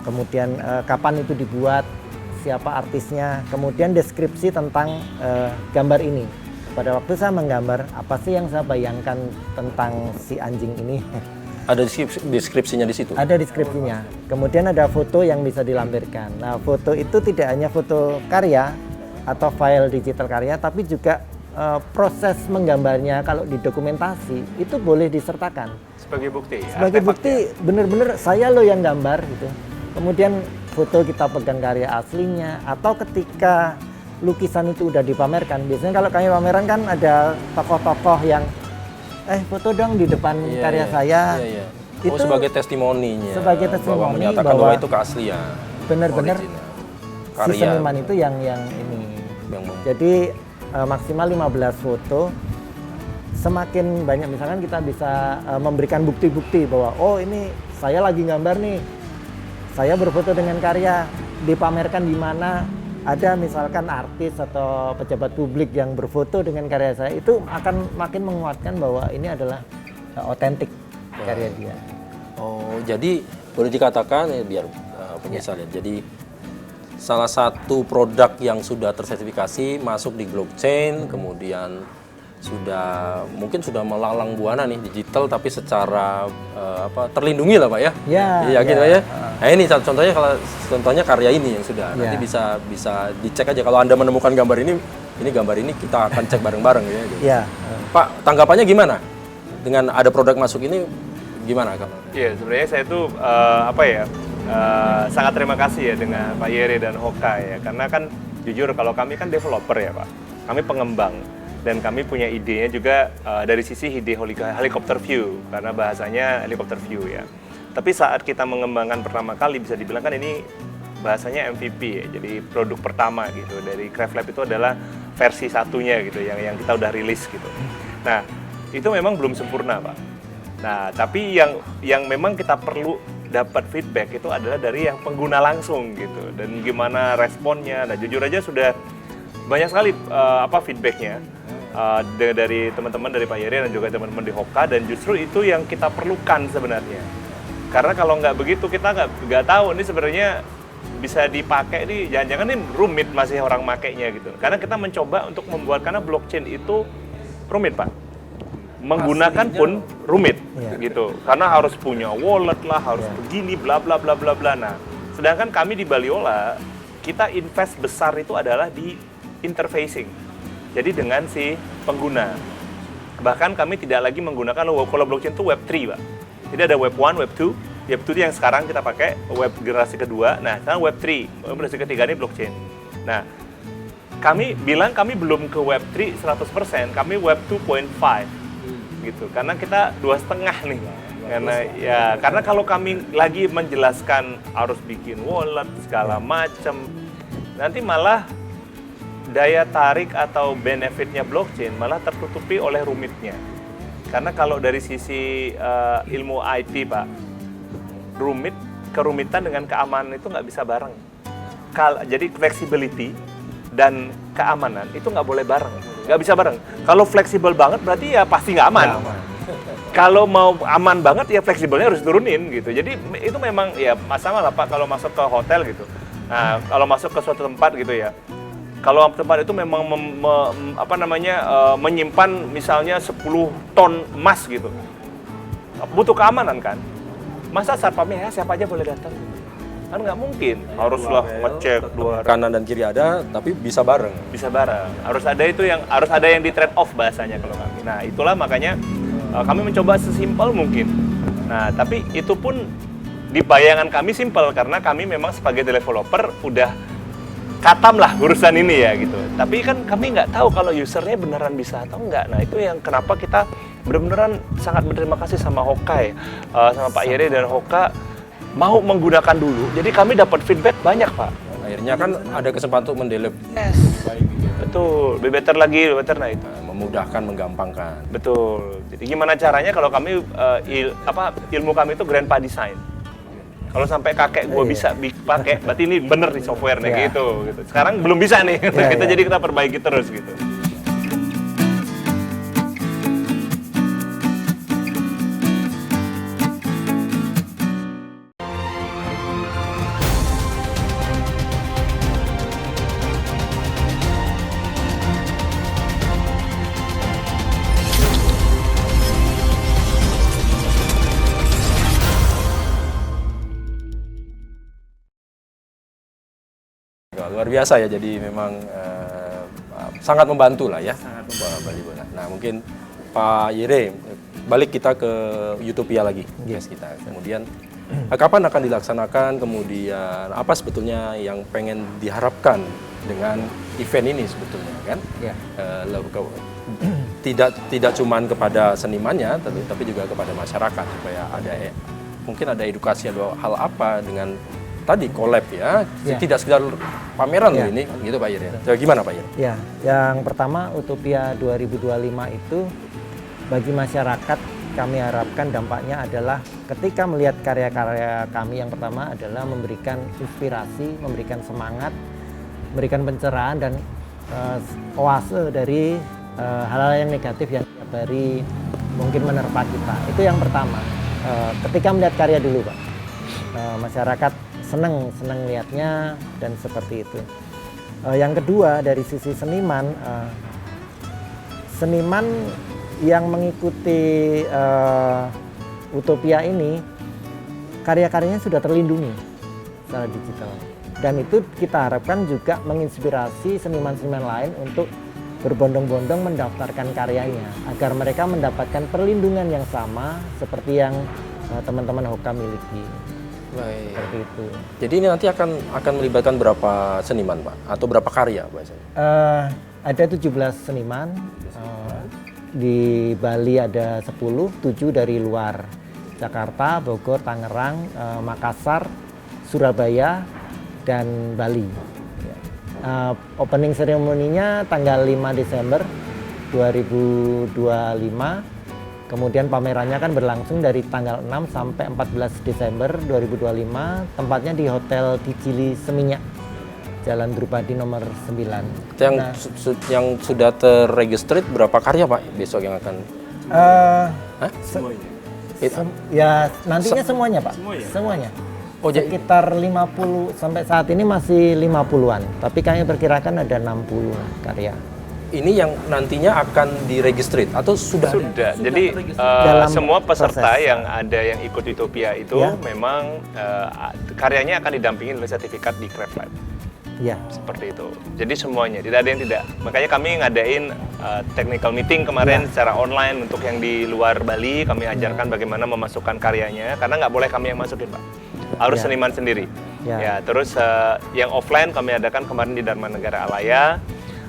kemudian kapan itu dibuat, siapa artisnya, kemudian deskripsi tentang gambar ini. Pada waktu saya menggambar, apa sih yang saya bayangkan tentang si anjing ini? Ada deskripsinya di situ? Ada deskripsinya. Kemudian ada foto yang bisa dilampirkan. Nah, foto itu tidak hanya foto karya atau file digital karya, tapi juga proses menggambarnya kalau didokumentasi itu boleh disertakan. Sebagai bukti. Sebagai bukti benar-benar saya loh yang gambar gitu. Kemudian foto kita pegang karya aslinya, atau ketika lukisan itu udah dipamerkan. Biasanya kalau kami pameran kan ada tokoh-tokoh yang foto dong di depan karya saya. Iya. Itu sebagai testimoninya. sebagai testimoni bahwa menyatakan bahwa itu keaslian. benar-benar original. si seniman itu yang ini. Jadi maksimal 15 foto. Semakin banyak misalkan kita bisa memberikan bukti-bukti bahwa oh ini saya lagi gambar nih. Saya berfoto dengan karya, dipamerkan di mana. Ada misalkan artis atau pejabat publik yang berfoto dengan karya saya, itu akan makin menguatkan bahwa ini adalah otentik karya dia. Oh, jadi boleh dikatakan biar pemirsa lihat. Jadi salah satu produk yang sudah tersertifikasi masuk di blockchain, kemudian mungkin sudah melalang buana nih digital, tapi secara terlindungi lah Pak ya? Ya. Yakin Pak ya? Nah ini contohnya karya ini yang sudah nanti bisa dicek aja kalau Anda menemukan gambar ini gambar ini kita akan cek bareng-bareng ya. Gitu. Ya. Pak, tanggapannya gimana dengan ada produk masuk ini gimana kalau? Iya, sebenarnya saya tuh sangat terima kasih ya dengan Pak Yere dan Hoka ya, karena kan jujur kalau kami kan developer ya Pak, kami pengembang. Dan kami punya idenya juga dari sisi ide helicopter view, karena bahasanya helicopter view ya. Tapi saat kita mengembangkan pertama kali, bisa dibilang kan ini bahasanya MVP ya, jadi produk pertama gitu. Dari Craft Lab itu adalah versi satunya gitu, yang kita udah rilis gitu. Nah, itu memang belum sempurna Pak. Nah, tapi yang memang kita perlu dapat feedback itu adalah dari yang pengguna langsung gitu. Dan gimana responnya, nah jujur aja sudah banyak sekali feedbacknya. Dari teman-teman dari Pak Yeri dan juga teman-teman di Hoka, dan justru itu yang kita perlukan sebenarnya, karena kalau nggak begitu kita nggak tahu ini sebenarnya bisa dipakai nih, jangan-jangan ini rumit masih orang makainya gitu, karena kita mencoba untuk membuat, karena blockchain itu rumit Pak, menggunakan pun rumit gitu, karena harus punya wallet lah, harus begini bla bla bla bla bla. Nah, sedangkan kami di Baliola kita invest besar itu adalah di interfacing. Jadi dengan si pengguna. Bahkan kami tidak lagi menggunakan kalau blockchain itu Web 3, Pak. Jadi ada Web 1, Web 2. Web 2 itu yang sekarang kita pakai, Web generasi kedua. Nah, sekarang Web 3. Web generasi ketiga ini blockchain. Nah, kami bilang kami belum ke Web 3 100%, kami Web 2.5. Gitu. Karena kita 2,5 nih. Karena kalau kami lagi menjelaskan harus bikin wallet segala macam, nanti malah daya tarik atau benefitnya blockchain malah tertutupi oleh rumitnya. Karena kalau dari sisi ilmu IT Pak, kerumitan dengan keamanan itu nggak bisa bareng. Jadi flexibility dan keamanan itu nggak boleh bareng, nggak bisa bareng. Kalau fleksibel banget berarti ya pasti nggak aman. kalau mau aman banget ya fleksibelnya harus turunin gitu. Jadi itu memang ya sama lah Pak kalau masuk ke hotel gitu. Nah, kalau masuk ke suatu tempat gitu ya. Kalau tempat itu memang menyimpan misalnya 10 ton emas gitu. Butuh keamanan kan. Masa satpamnya ya siapa aja boleh datang? Kan nggak mungkin. Haruslah ngecek kanan dan kiri ada, tapi bisa bareng. Bisa bareng. Harus ada yang di trade off bahasanya kalau kami. Nah, itulah makanya kami mencoba sesimpel mungkin. Nah, tapi itu pun di bayangan kami simpel karena kami memang sebagai developer udah katam lah urusan ini ya gitu. Tapi kan kami nggak tahu kalau usernya beneran bisa atau enggak. Nah, itu yang kenapa kita benar-benar sangat berterima kasih sama Hoka ya, sama Pak Yere dan Hoka mau menggunakan dulu. Jadi kami dapat feedback banyak Pak. Akhirnya kan ada kesempatan untuk mendevelop. Yes. Betul, be better lagi, be better nah itu. Memudahkan, menggampangkan. Betul. Jadi gimana caranya kalau kami ilmu kami itu grandpa design. Kalau sampai kakek gua bisa pakai, berarti ini bener nih software-nya gitu. Sekarang belum bisa nih, jadi kita perbaiki terus gitu. Luar biasa ya, jadi memang sangat membantu lah ya. Bali Bola. Nah mungkin Pak Yere, balik kita ke Utopia lagi, guys kita. Kemudian kapan akan dilaksanakan, kemudian apa sebetulnya yang pengen diharapkan dengan event ini sebetulnya kan? Ya. Tidak cuman kepada senimannya, tapi juga kepada masyarakat supaya mungkin ada edukasi atau hal apa dengan tadi collab ya, tidak sekedar pameran loh ini, gitu Pak Yere. Ya, gimana Pak Yere? Ya, yang pertama Utopia 2025 itu bagi masyarakat kami harapkan dampaknya adalah ketika melihat karya-karya kami, yang pertama adalah memberikan inspirasi, memberikan semangat, memberikan pencerahan dan oase dari hal-hal yang negatif yang setiap hari mungkin menerpa kita. Itu yang pertama. Ketika melihat karya dulu Pak, masyarakat seneng lihatnya dan seperti itu. Yang kedua dari sisi seniman, seniman yang mengikuti Utopia ini karya-karyanya sudah terlindungi secara digital, dan itu kita harapkan juga menginspirasi seniman-seniman lain untuk berbondong-bondong mendaftarkan karyanya agar mereka mendapatkan perlindungan yang sama seperti yang teman-teman Hoka miliki. Baik. Seperti itu. Jadi ini nanti akan melibatkan berapa seniman Pak? Atau berapa karya bahasanya? Ada 17 seniman. Di Bali ada 10, 7 dari luar. Jakarta, Bogor, Tangerang, Makassar, Surabaya, dan Bali. Opening ceremony-nya tanggal 5 Desember 2025. Kemudian pamerannya kan berlangsung dari tanggal 6 sampai 14 Desember 2025. Tempatnya di Hotel Dijili Seminyak, Jalan Drupadi nomor 9. Yang sudah terregistrate berapa karya Pak besok yang akan? Ya nantinya semuanya Pak. Semuanya. Oh, sekitar 50 sampai saat ini masih 50-an. Tapi kami perkirakan ada 60 karya. Ini yang nantinya akan diregistrate atau sudah? Sudah. Jadi semua peserta yang ada yang ikut Utopia itu memang karyanya akan didampingi oleh sertifikat di Craft Lab. Ya. Seperti itu. Jadi semuanya, tidak ada yang tidak. Makanya kami ngadain technical meeting kemarin secara online untuk yang di luar Bali. Kami ajarkan bagaimana memasukkan karyanya, karena nggak boleh kami yang masukin Pak. Harus seniman sendiri. Ya. Terus yang offline kami adakan kemarin di Dharma Negara Alaya.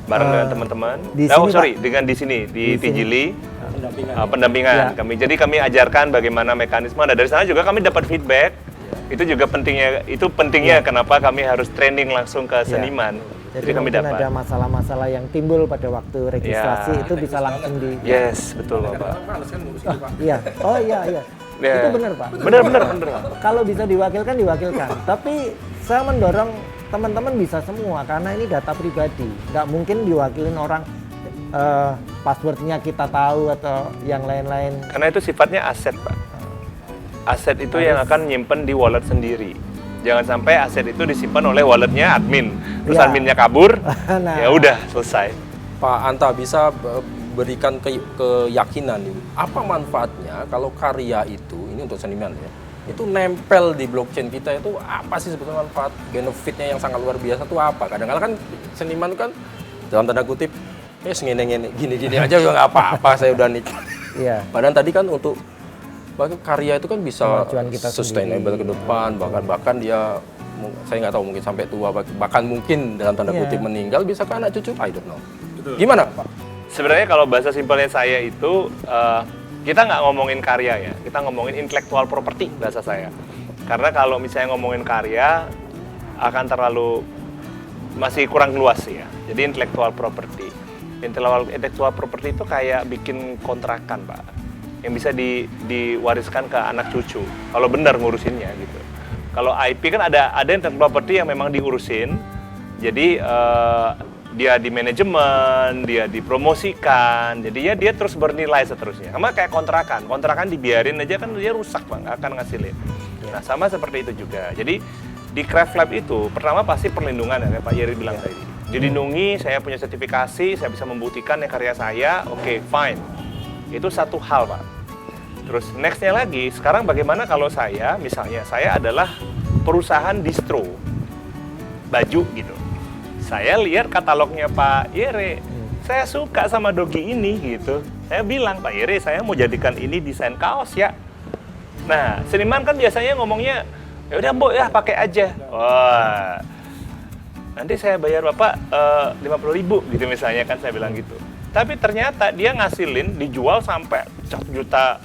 Bareng dengan teman-teman. Dengan di sini di Tijili pendampingan kami. Jadi kami ajarkan bagaimana mekanisme. Nah dari sana juga kami dapat feedback. Itu juga pentingnya kenapa kami harus training langsung ke seniman. Jadi kami dapat ada masalah-masalah yang timbul pada waktu registrasi itu bisa langsung di. Yes, betul Bapak. Iya. Oh iya. Itu benar Pak. Benar. Kalau bisa diwakilkan. Tapi saya mendorong teman-teman bisa semua karena ini data pribadi, nggak mungkin diwakilin orang passwordnya kita tahu atau yang lain-lain. Karena itu sifatnya aset, Pak. Aset itu yang akan nyimpen di wallet sendiri. Jangan sampai aset itu disimpan oleh walletnya admin, terus Ya. adminnya kabur, Nah. ya udah selesai. Pak Anta bisa berikan keyakinan nih, apa manfaatnya kalau karya itu, ini untuk seniman ya, itu nempel di blockchain kita, itu apa sih sebetulnya manfaat, benefitnya yang sangat luar biasa itu apa? Kadang-kadang kan seniman itu kan dalam tanda kutip, gini-gini aja udah nggak apa-apa, saya udah nikmat. Iya. Padahal tadi kan untuk bahkan karya itu kan bisa Kemajuan kita sustainable ke depan, bahkan dia, saya nggak tahu, mungkin sampai tua, bahkan mungkin dalam tanda Iya. kutip meninggal, bisa ke anak cucu, I don't know. Gimana Pak? Sebenarnya kalau bahasa simpelnya saya itu, kita nggak ngomongin karya ya, kita ngomongin intellectual property bahasa saya. Karena kalau misalnya ngomongin karya, akan terlalu, masih kurang luas ya. Jadi intellectual property. Intellectual property itu kayak bikin kontrakan, Pak. Yang bisa diwariskan ke anak cucu, kalau benar ngurusinnya gitu. Kalau IP kan ada intellectual property yang memang diurusin, jadi dia di manajemen, dia dipromosikan, jadi ya dia terus bernilai seterusnya. Sama kayak kontrakan dibiarin aja kan dia rusak, Bang, nggak akan ngasilin. Nah, sama seperti itu juga. Jadi di Craft Lab itu pertama pasti perlindungan ya, kayak Pak Yeri bilang tadi. Dilindungi, saya punya sertifikasi, saya bisa membuktikan yang karya saya, oke, fine. Itu satu hal, Pak. Terus nextnya lagi, sekarang bagaimana kalau saya, misalnya saya adalah perusahaan distro baju gitu. Saya lihat katalognya Pak Yere, saya suka sama dogi ini gitu. Saya bilang, Pak Yere, saya mau jadikan ini desain kaos ya. Nah, seniman kan biasanya ngomongnya, ya udah Mbok ya pakai aja. Wah, nanti saya bayar Bapak 50.000 gitu misalnya kan, saya bilang gitu. Tapi ternyata dia ngasilin dijual sampai 1 juta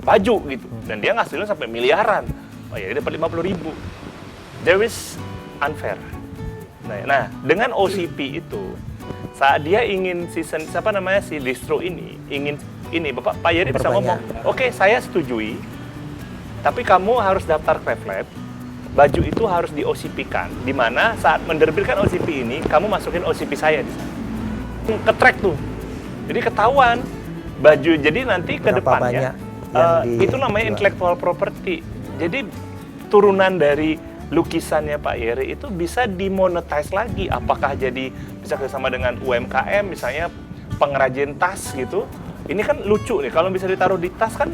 baju gitu, dan dia ngasilin sampai miliaran. Pak Yere dapat 50.000. There is unfair. Nah, dengan OCP itu, saat dia ingin si distro ini, Pak Yeri bisa ngomong, oke, saya setujui, tapi kamu harus daftar Craft Lab, baju itu harus di OCP-kan, di mana saat menerbitkan OCP ini, kamu masukin OCP saya di sana. Ke-track tuh, jadi ketahuan baju, jadi nanti ke depannya, itu namanya intellectual property. Jadi turunan dari lukisannya Pak Yeri itu bisa dimonetize lagi, apakah jadi bisa bersama dengan UMKM, misalnya pengrajin tas gitu. Ini kan lucu nih, kalau bisa ditaruh di tas kan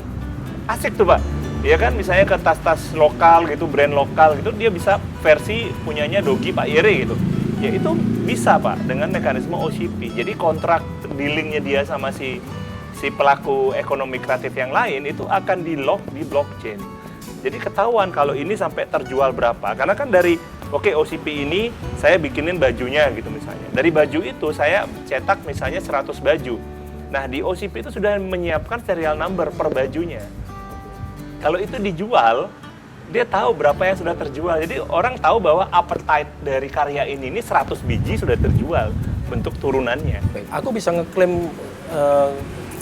asik tuh, Pak. Ya kan, misalnya ke tas-tas lokal gitu, brand lokal gitu, dia bisa versi punyanya Dogi Pak Yeri gitu. Ya itu bisa, Pak, dengan mekanisme OCP. Jadi kontrak dealingnya dia sama si pelaku ekonomi kreatif yang lain itu akan di-lock di blockchain. Jadi ketahuan kalau ini sampai terjual berapa. Karena kan dari, oke, OCP ini saya bikinin bajunya gitu misalnya. Dari baju itu saya cetak misalnya 100 baju. Nah, di OCP itu sudah menyiapkan serial number per bajunya. Kalau itu dijual, dia tahu berapa yang sudah terjual. Jadi orang tahu bahwa appetite dari karya ini 100 biji sudah terjual bentuk turunannya. Aku bisa ngeklaim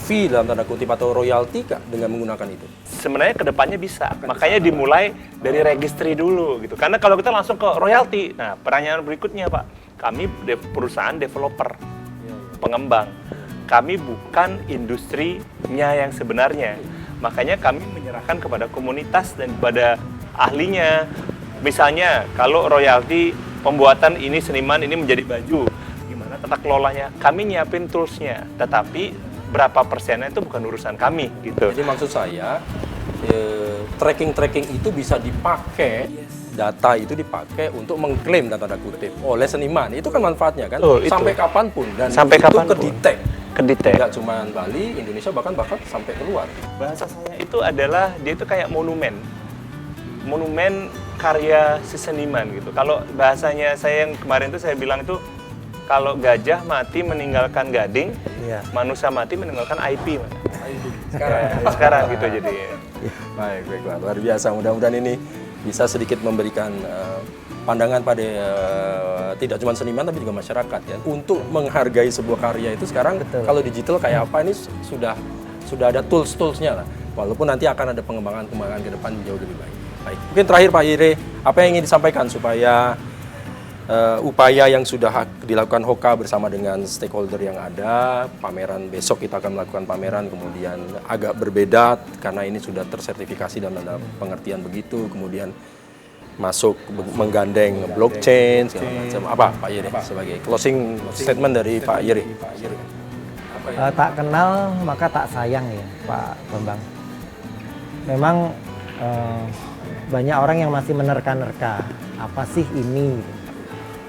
fee dalam tanda kutip atau royalti Kak dengan menggunakan itu? Sebenarnya kedepannya bisa, makanya dimulai dari registry dulu gitu. Karena kalau kita langsung ke royalti, nah pertanyaan berikutnya Pak, kami perusahaan developer, pengembang, kami bukan industrinya yang sebenarnya. Makanya kami menyerahkan kepada komunitas dan kepada ahlinya. Misalnya kalau royalti pembuatan ini seniman ini menjadi baju, gimana tata kelolanya? Kami nyiapin toolsnya, tetapi berapa persennya itu bukan urusan kami gitu. Jadi maksud saya tracking itu bisa dipakai, data itu dipakai untuk mengklaim dan tanda kutip oleh seniman. Itu kan manfaatnya kan, sampai kapanpun dan sampai itu kapanpun. Kedetek. Tidak cuma Bali, Indonesia bahkan sampai keluar. Bahasa saya itu adalah dia itu kayak monumen karya si seniman gitu. Kalau bahasanya saya yang kemarin itu saya bilang itu, kalau gajah mati meninggalkan gading, manusia mati meninggalkan IP. Sekarang gitu jadi. Baiklah, luar biasa. Mudah-mudahan ini bisa sedikit memberikan pandangan pada tidak cuma seniman tapi juga masyarakat ya, untuk menghargai sebuah karya itu sekarang. Betul. Kalau digital kayak apa ini sudah ada toolsnya lah. Walaupun nanti akan ada pengembangan ke depan jauh lebih baik. Baik. Mungkin terakhir Pak Yere, apa yang ingin disampaikan supaya upaya yang sudah dilakukan Hoka bersama dengan stakeholder yang ada. Pameran besok kita akan melakukan pameran, kemudian agak berbeda karena ini sudah tersertifikasi dalam pengertian begitu, kemudian masuk menggandeng blockchain segala macam. Apa Pak Yeri sebagai closing statement dari Pak Yeri? Tak kenal maka tak sayang ya Pak Bambang. Memang banyak orang yang masih menerka-nerka apa sih ini.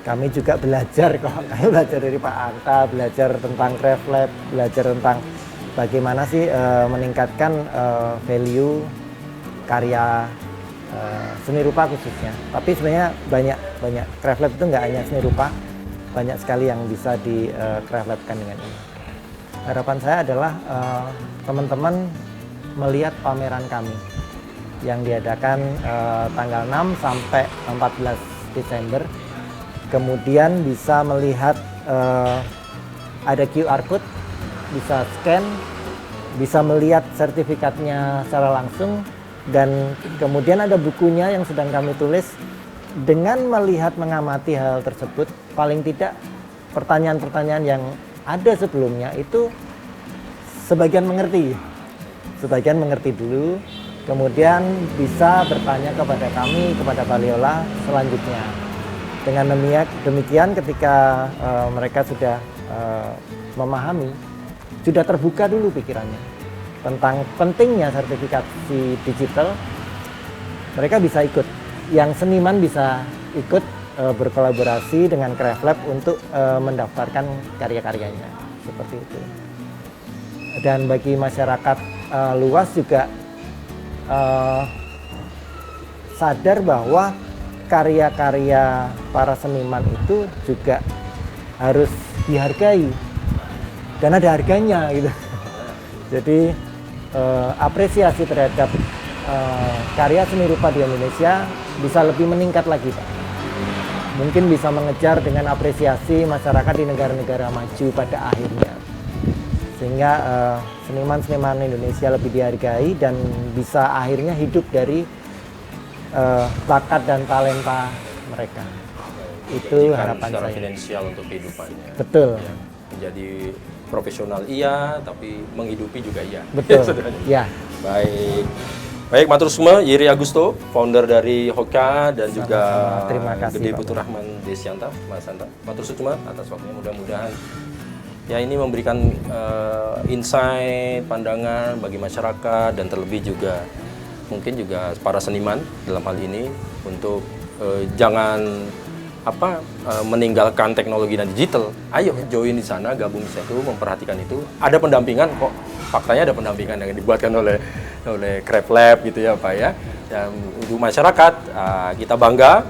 Kami juga belajar kok, kami belajar dari Pak Anta, belajar tentang Craft Lab, belajar tentang bagaimana sih meningkatkan value karya seni rupa khususnya. Tapi sebenarnya banyak Craft Lab itu nggak hanya seni rupa, banyak sekali yang bisa di Craft Lab-kan dengan ini. Harapan saya adalah teman-teman melihat pameran kami yang diadakan tanggal 6 sampai 14 Desember. Kemudian bisa melihat ada QR code, bisa scan, bisa melihat sertifikatnya secara langsung, dan kemudian ada bukunya yang sedang kami tulis. Dengan melihat mengamati hal tersebut, paling tidak pertanyaan-pertanyaan yang ada sebelumnya itu sebagian mengerti dulu, kemudian bisa bertanya kepada kami, kepada Baliola selanjutnya. Dengan demikian ketika mereka sudah memahami, sudah terbuka dulu pikirannya tentang pentingnya sertifikasi digital, mereka bisa ikut. Yang seniman bisa ikut berkolaborasi dengan Craft Lab untuk mendaftarkan karya-karyanya, seperti itu. Dan bagi masyarakat luas juga sadar bahwa karya-karya para seniman itu juga harus dihargai dan ada harganya gitu. Jadi apresiasi terhadap karya seni rupa di Indonesia bisa lebih meningkat lagi, Pak. Mungkin bisa mengejar dengan apresiasi masyarakat di negara-negara maju pada akhirnya, sehingga seniman-seniman Indonesia lebih dihargai dan bisa akhirnya hidup dari bakat dan talenta mereka. Itu harapan secara saya. finansial untuk kehidupannya. Betul. Ya, menjadi profesional iya, tapi menghidupi juga iya. Betul. Ya. Baik, matur semua, Yeri Agusto, founder dari Hoka, dan juga Terima kasih, Gede Pak. Putu Rahman Desyanta, Mas Anta. Matur semua atas waktunya, mudah-mudahan ya ini memberikan insight, pandangan bagi masyarakat, dan terlebih juga mungkin juga para seniman dalam hal ini untuk jangan meninggalkan teknologi dan digital. Ayo join di sana, gabung di situ, memperhatikan itu. Ada pendampingan kok. Faktanya ada pendampingan yang dibuatkan oleh Craft Lab gitu ya Pak ya. Dan untuk masyarakat kita bangga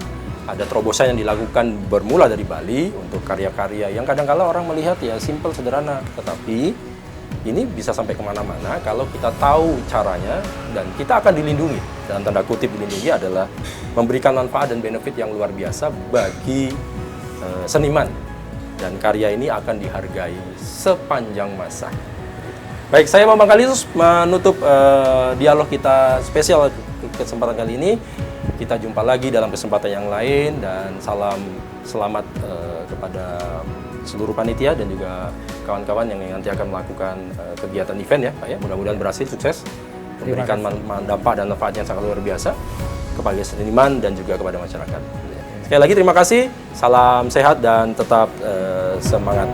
ada terobosan yang dilakukan bermula dari Bali untuk karya-karya yang kadang-kala orang melihat ya simpel sederhana, tetapi ini bisa sampai kemana-mana kalau kita tahu caranya, dan kita akan dilindungi. Dalam tanda kutip dilindungi adalah memberikan manfaat dan benefit yang luar biasa bagi seniman. Dan karya ini akan dihargai sepanjang masa. Baik, saya Bambang Kalisus menutup dialog kita spesial kesempatan kali ini. Kita jumpa lagi dalam kesempatan yang lain, dan salam selamat kepada seluruh panitia dan juga kawan-kawan yang nanti akan melakukan kegiatan event ya Pak ya. Mudah-mudahan berhasil, sukses, memberikan dampak dan manfaat yang sangat luar biasa kepada seniman dan juga kepada masyarakat. Sekali lagi terima kasih, salam sehat dan tetap semangat.